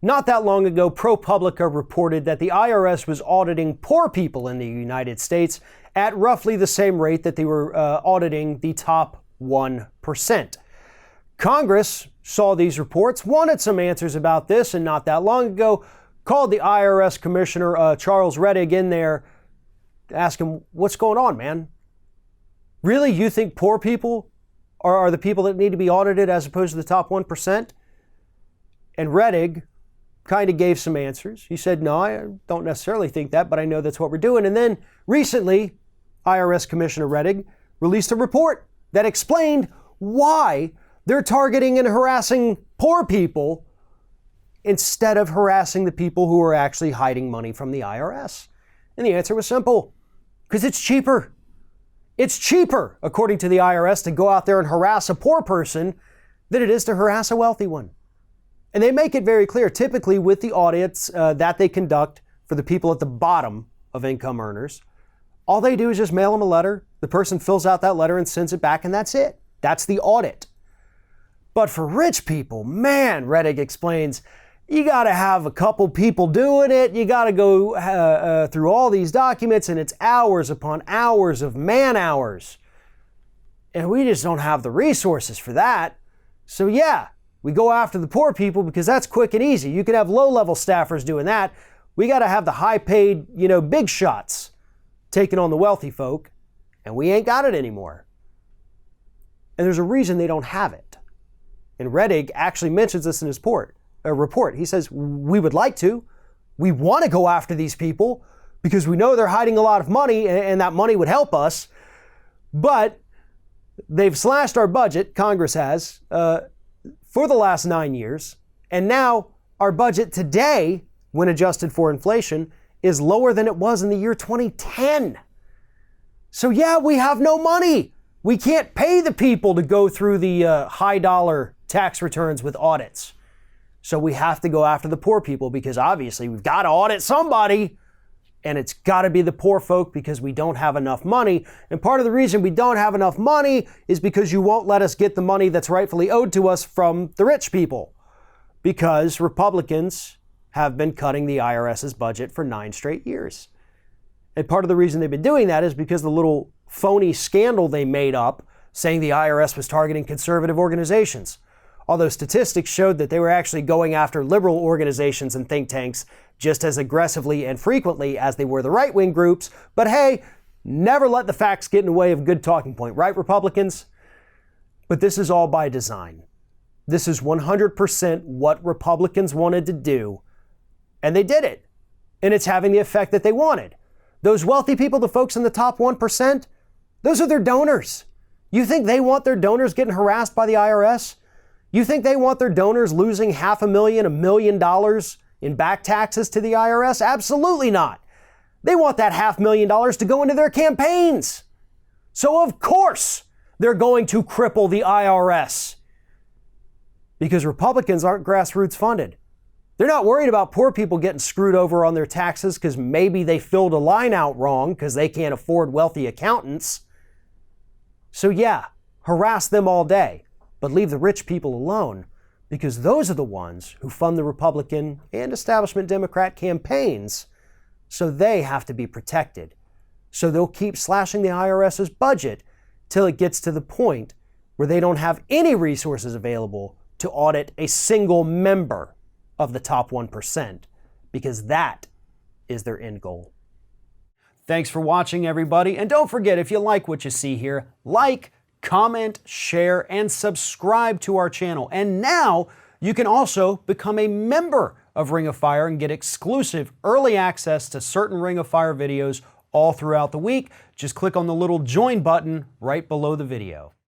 Not that long ago, ProPublica reported that the IRS was auditing poor people in the United States at roughly the same rate that they were auditing the top 1%. Congress saw these reports, wanted some answers about this, and not that long ago called the IRS Commissioner Charles Rettig in there to ask him, what's going on, man? Really, you think poor people are the people that need to be audited as opposed to the top 1%? And Rettig kind of gave some answers. He said, no, I don't necessarily think that, but I know that's what we're doing. And then recently, IRS Commissioner Rettig released a report that explained why they're targeting and harassing poor people instead of harassing the people who are actually hiding money from the IRS. And the answer was simple, because it's cheaper. It's cheaper, according to the IRS, to go out there and harass a poor person than it is to harass a wealthy one. And they make it very clear, typically with the audits that they conduct for the people at the bottom of income earners, all they do is just mail them a letter. The person fills out that letter and sends it back, and that's it. That's the audit. But for rich people, man, Rettig explains, you got to have a couple people doing it. You got to go through all these documents, and it's hours upon hours of man hours. And we just don't have the resources for that. So yeah, we go after the poor people because that's quick and easy. You can have low-level staffers doing that. We got to have the high-paid, big shots taking on the wealthy folk, and we ain't got it anymore. And there's a reason they don't have it. And Rettig actually mentions this in his report. He says, we would like to. We want to go after these people because we know they're hiding a lot of money and that money would help us. But they've slashed our budget, Congress has, for the last 9 years. And now our budget today, when adjusted for inflation, is lower than it was in the year 2010. So yeah, we have no money. We can't pay the people to go through the high dollar tax returns with audits. So we have to go after the poor people because obviously we've got to audit somebody, and it's got to be the poor folk because we don't have enough money. And part of the reason we don't have enough money is because you won't let us get the money that's rightfully owed to us from the rich people, because Republicans have been cutting the IRS's budget for 9 straight years. And part of the reason they've been doing that is because the little phony scandal they made up saying the IRS was targeting conservative organizations. Although statistics showed that they were actually going after liberal organizations and think tanks just as aggressively and frequently as they were the right-wing groups. But hey, never let the facts get in the way of a good talking point, right, Republicans? But this is all by design. This is 100% what Republicans wanted to do, and they did it. And it's having the effect that they wanted. Those wealthy people, the folks in the top 1%, those are their donors. You think they want their donors getting harassed by the IRS? You think they want their donors losing $500,000, $1 million in back taxes to the IRS? Absolutely not. They want that $500,000 to go into their campaigns. So of course they're going to cripple the IRS because Republicans aren't grassroots funded. They're not worried about poor people getting screwed over on their taxes because maybe they filled a line out wrong because they can't afford wealthy accountants. So yeah, harass them all day. But leave the rich people alone, because those are the ones who fund the Republican and establishment Democrat campaigns, so they have to be protected. So they'll keep slashing the IRS's budget till it gets to the point where they don't have any resources available to audit a single member of the top 1%, because that is their end goal. Thanks for watching, everybody. And don't forget, if you like what you see here, like, comment, share, and subscribe to our channel. And now you can also become a member of Ring of Fire and get exclusive early access to certain Ring of Fire videos all throughout the week. Just click on the little join button right below the video.